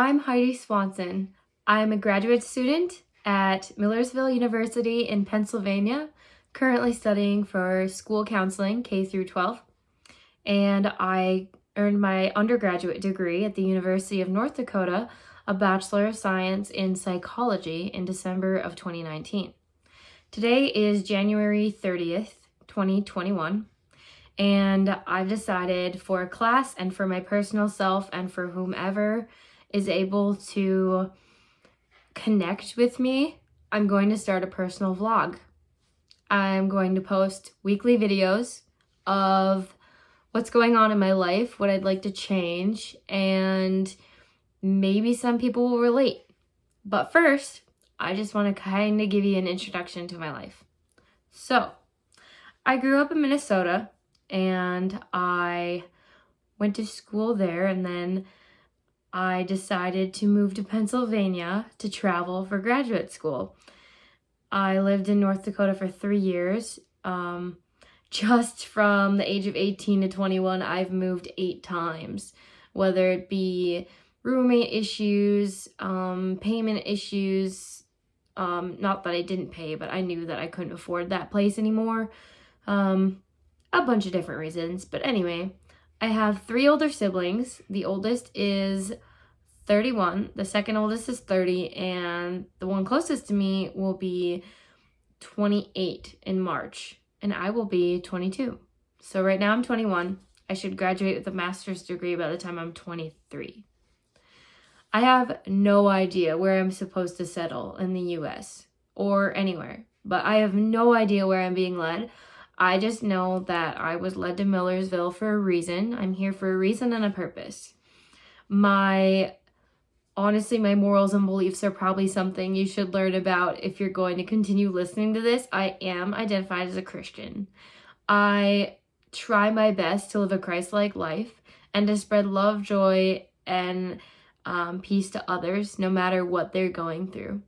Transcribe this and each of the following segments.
I'm Heidi Swanson. I'm a graduate student at Millersville University in Pennsylvania, currently studying for school counseling, K through 12. And I earned my undergraduate degree at the University of North Dakota, a Bachelor of Science in Psychology, in December of 2019. Today is January 30th, 2021. And I've decided for a class and for my personal self and for whomever is able to connect with me, I'm going to start a personal vlog. I'm going to post weekly videos of what's going on in my life, what I'd like to change, and maybe some people will relate. But first, I just want to kind of give you an introduction to my life. So, I grew up in Minnesota, and I went to school there, and then I decided to move to Pennsylvania to travel for graduate school. I lived in North Dakota for 3 years. Just from the age of 18 to 21, I've moved 8 times, whether it be roommate issues, payment issues, not that I didn't pay, but I knew that I couldn't afford that place anymore. A bunch of different reasons. But anyway, I have 3 older siblings. The oldest is 31, the second oldest is 30, and the one closest to me will be 28 in March, and I will be 22. So right now I'm 21. I should graduate with a master's degree by the time I'm 23. I have no idea where I'm supposed to settle in the US or anywhere, but I have no idea where I'm being led. I just know that I was led to Millersville for a reason. I'm here for a reason and a purpose. Honestly, my morals and beliefs are probably something you should learn about if you're going to continue listening to this. I am identified as a Christian. I try my best to live a Christ-like life and to spread love, joy, and peace to others, no matter what they're going through.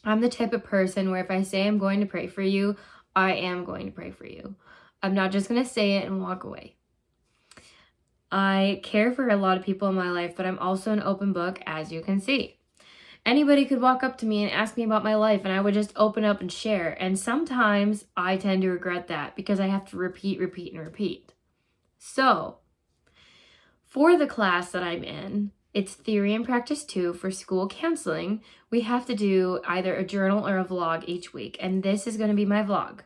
I'm the type of person where if I say I'm going to pray for you, I am going to pray for you. I'm not just going to say it and walk away. I care for a lot of people in my life, but I'm also an open book, as you can see. Anybody could walk up to me and ask me about my life, and I would just open up and share. And sometimes I tend to regret that because I have to repeat. So, for the class that I'm in, it's Theory and Practice 2 for school counseling. We have to do either a journal or a vlog each week, and this is going to be my vlog.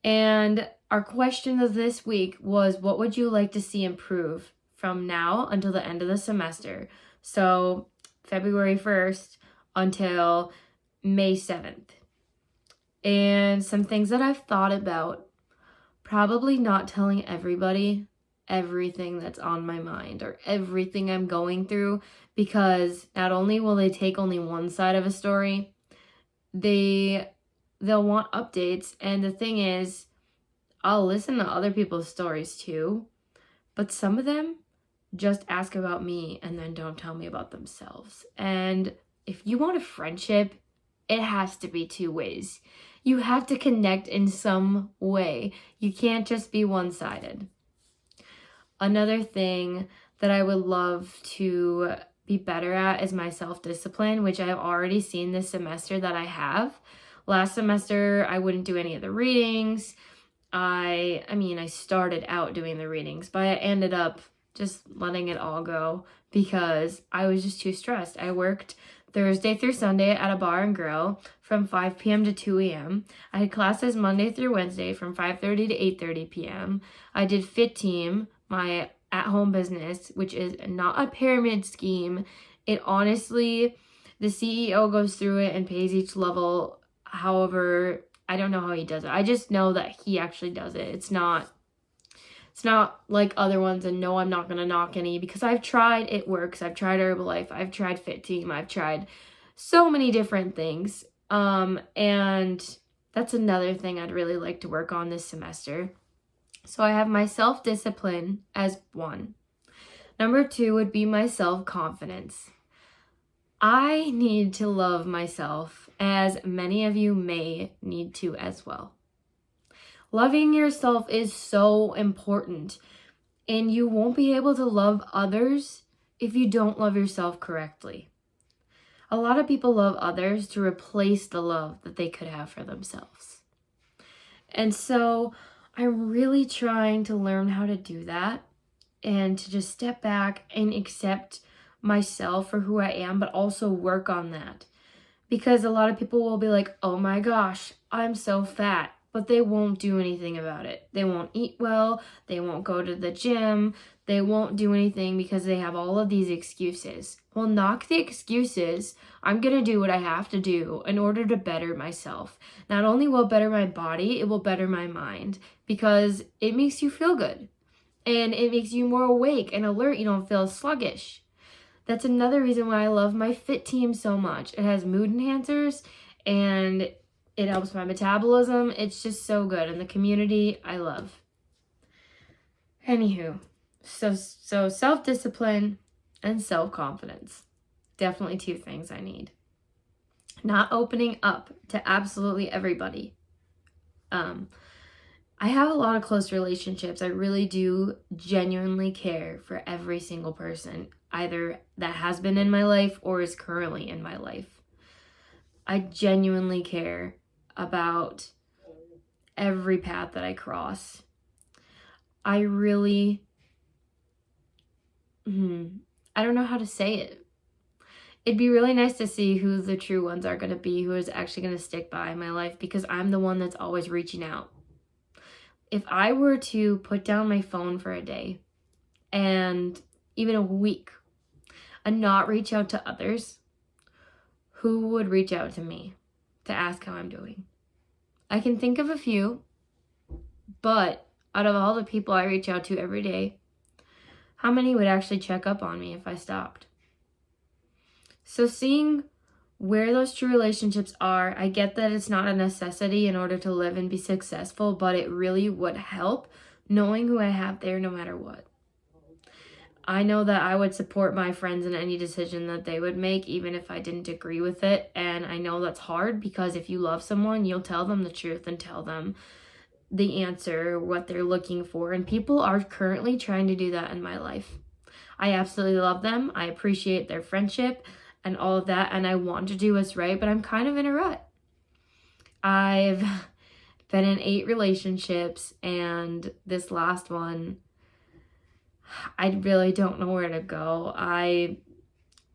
And our question of this week was, what would you like to see improve from now until the end of the semester? So February 1st until May 7th. And some things that I've thought about, probably not telling everybody everything that's on my mind or everything I'm going through, because not only will they take only one side of a story, they'll want updates. And the thing is, I'll listen to other people's stories too, but some of them just ask about me and then don't tell me about themselves. And if you want a friendship, it has to be 2 ways. You have to connect in some way. You can't just be one-sided. Another thing that I would love to be better at is my self-discipline, which I've already seen this semester that I have. Last semester, I wouldn't do any of the readings. I started out doing the readings, but I ended up just letting it all go because I was just too stressed. I worked Thursday through Sunday at a bar and grill from 5 p.m. to 2 a.m. I had classes Monday through Wednesday from 5:30 to 8:30 p.m. I did Fit Team, my at-home business, which is not a pyramid scheme. It honestly, the CEO goes through it and pays each level. However, I don't know how he does it. I just know that he actually does it. It's not like other ones, and no, I'm not going to knock any because I've tried. It works. I've tried Herbalife. I've tried Fit Team. I've tried so many different things. And that's another thing I'd really like to work on this semester. So I have my self-discipline as 1. Number 2 would be my self-confidence. I need to love myself, as many of you may need to as well. Loving yourself is so important, and you won't be able to love others if you don't love yourself correctly. A lot of people love others to replace the love that they could have for themselves. And so I'm really trying to learn how to do that and to just step back and accept myself for who I am, but also work on that. Because a lot of people will be like, oh my gosh, I'm so fat, but they won't do anything about it. They won't eat well, they won't go to the gym, they won't do anything because they have all of these excuses. Well, knock the excuses. I'm going to do what I have to do in order to better myself. Not only will it better my body, it will better my mind because it makes you feel good and it makes you more awake and alert. You don't feel sluggish. That's another reason why I love my fit team so much. It has mood enhancers and it helps my metabolism. It's just so good. And the community, I love. Anywho, so self-discipline and self-confidence. Definitely two things I need. Not opening up to absolutely everybody. I have a lot of close relationships. I really do genuinely care for every single person, either that has been in my life or is currently in my life. I genuinely care about every path that I cross. I really, I don't know how to say it. It'd be really nice to see who the true ones are going to be, who is actually going to stick by in my life, because I'm the one that's always reaching out. If I were to put down my phone for a day and even a week and not reach out to others, who would reach out to me to ask how I'm doing? I can think of a few, but out of all the people I reach out to every day, how many would actually check up on me if I stopped? So seeing where those true relationships are, I get that it's not a necessity in order to live and be successful, but it really would help knowing who I have there no matter what. I know that I would support my friends in any decision that they would make, even if I didn't agree with it. And I know that's hard because if you love someone, you'll tell them the truth and tell them the answer, what they're looking for. And people are currently trying to do that in my life. I absolutely love them. I appreciate their friendship and all of that, and I want to do what's right, but I'm kind of in a rut. I've been in 8 relationships, and this last one, I really don't know where to go.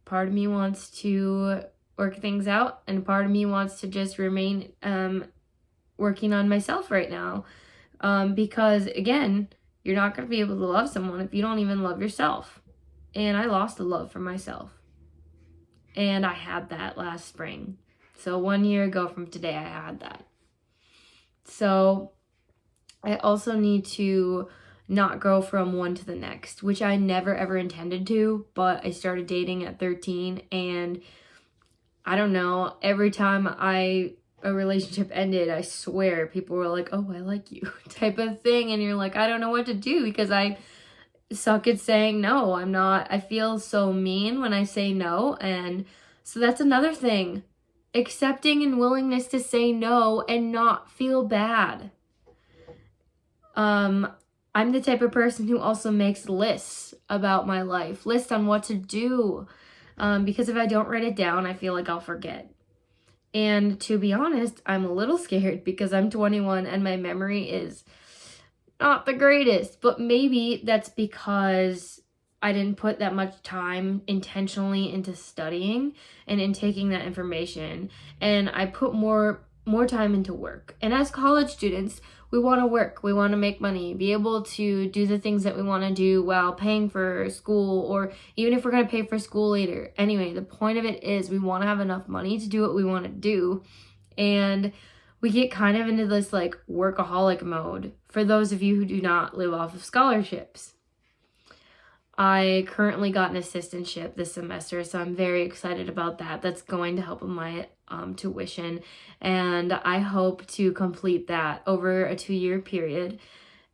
Part of me wants to work things out, and part of me wants to just remain working on myself right now, because again, you're not going to be able to love someone if you don't even love yourself, and I lost the love for myself. And I had that last spring. So 1 year ago from today, I had that. So I also need to not go from one to the next, which I never ever intended to, but I started dating at 13, and I don't know, every time a relationship ended, I swear people were like, oh, I like you type of thing. And you're like, I don't know what to do because I suck at saying no. I feel so mean when I say no. And so that's another thing. Accepting and willingness to say no and not feel bad. I'm the type of person who also makes lists about my life, lists on what to do. Because if I don't write it down, I feel like I'll forget. And to be honest, I'm a little scared because I'm 21 and my memory is not the greatest, but maybe that's because I didn't put that much time intentionally into studying and in taking that information, and I put more time into work. And as college students, we want to work, we want to make money, be able to do the things that we want to do while paying for school, or even if we're going to pay for school later. Anyway, the point of it is we want to have enough money to do what we want to do, and we get kind of into this like workaholic mode for those of you who do not live off of scholarships. I currently got an assistantship this semester, so I'm very excited about that. That's going to help with my tuition, and I hope to complete that over a 2-year period.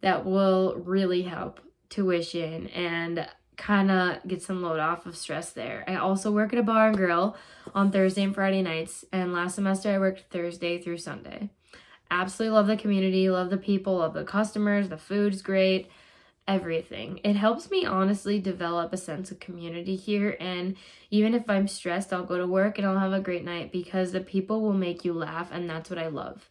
That will really help tuition and kind of get some load off of stress there. I also work at a bar and grill on Thursday and Friday nights, and last semester I worked Thursday through Sunday. Absolutely love the community, love the people, love the customers, the food's great. everything. It helps me honestly develop a sense of community here, and even if I'm stressed, I'll go to work and I'll have a great night because the people will make you laugh, and that's what I love.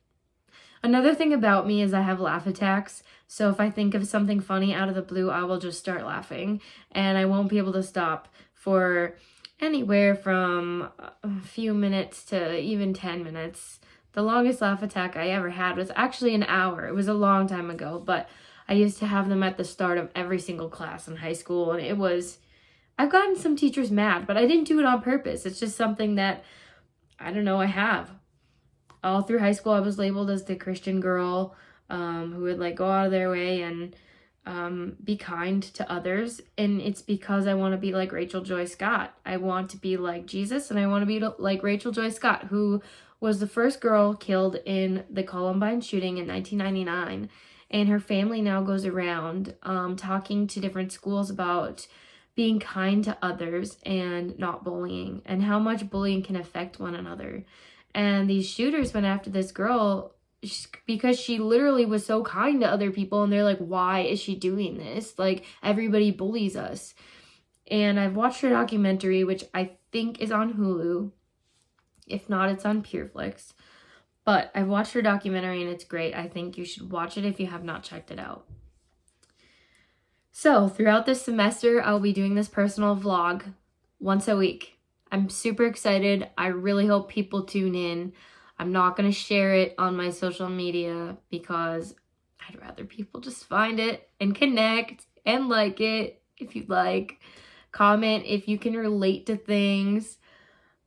Another thing about me is I have laugh attacks. So if I think of something funny out of the blue, I will just start laughing and I won't be able to stop for anywhere from a few minutes to even 10 minutes. The longest laugh attack I ever had was actually an hour. It was a long time ago, but I used to have them at the start of every single class in high school, and I've gotten some teachers mad, but I didn't do it on purpose. It's just something that, I don't know, I have. All through high school, I was labeled as the Christian girl who would like go out of their way and be kind to others. And it's because I want to be like Rachel Joy Scott. I want to be like Jesus, and I want to be like Rachel Joy Scott, who was the first girl killed in the Columbine shooting in 1999. And her family now goes around talking to different schools about being kind to others and not bullying, and how much bullying can affect one another. And these shooters went after this girl because she literally was so kind to other people. And they're like, why is she doing this? Like, everybody bullies us. And I've watched her documentary, which I think is on Hulu. If not, it's on PureFlix. But I've watched her documentary and it's great. I think you should watch it if you have not checked it out. So throughout this semester, I'll be doing this personal vlog once a week. I'm super excited. I really hope people tune in. I'm not going to share it on my social media because I'd rather people just find it and connect and like it if you'd like. Comment if you can relate to things.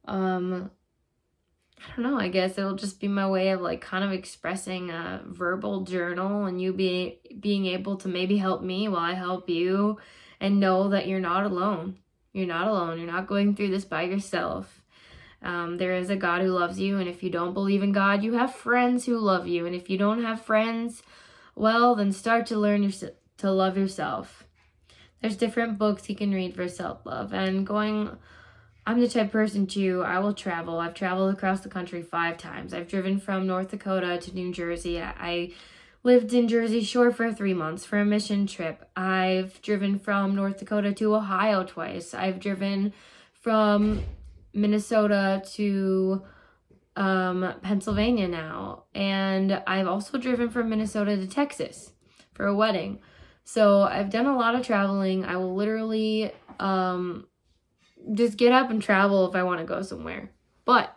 I don't know, I guess it'll just be my way of like kind of expressing a verbal journal, and you being able to maybe help me while I help you, and know that you're not alone. You're not alone. You're not going through this by yourself. There is a God who loves you, and if you don't believe in God, you have friends who love you. And if you don't have friends, well, then start to learn to love yourself. There's different books you can read for self-love. And I'm the type of person too, I will travel. I've traveled across the country 5 times. I've driven from North Dakota to New Jersey. I lived in Jersey Shore for 3 months for a mission trip. I've driven from North Dakota to Ohio twice. I've driven from Minnesota to Pennsylvania now. And I've also driven from Minnesota to Texas for a wedding. So I've done a lot of traveling. I will literally just get up and travel if I want to go somewhere. But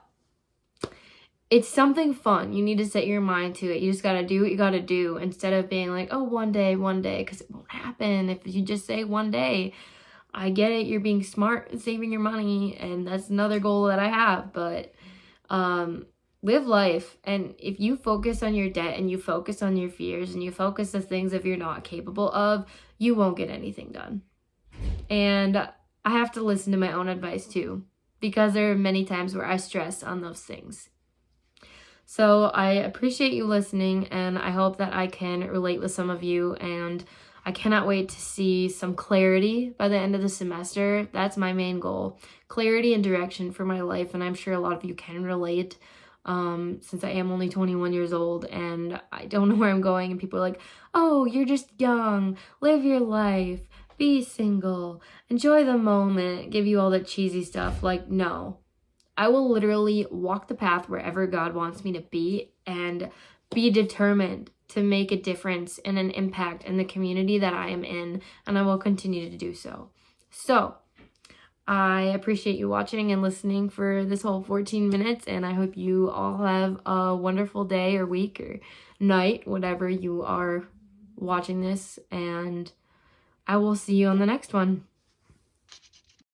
it's something fun. You need to set your mind to it. You just got to do what you got to do instead of being like, oh, one day, because it won't happen if you just say one day. I get it. You're being smart and saving your money, and that's another goal that I have. But live life. And if you focus on your debt and you focus on your fears and you focus on things that you're not capable of, you won't get anything done. And I have to listen to my own advice too, because there are many times where I stress on those things. So I appreciate you listening, and I hope that I can relate with some of you, and I cannot wait to see some clarity by the end of the semester. That's my main goal. Clarity and direction for my life, and I'm sure a lot of you can relate, since I am only 21 years old and I don't know where I'm going, and people are like, oh, you're just young, live your life, be single, enjoy the moment, give you all that cheesy stuff. Like, no. I will literally walk the path wherever God wants me to be and be determined to make a difference and an impact in the community that I am in, and I will continue to do so. So, I appreciate you watching and listening for this whole 14 minutes, and I hope you all have a wonderful day or week or night, whatever you are watching this, and I will see you on the next one.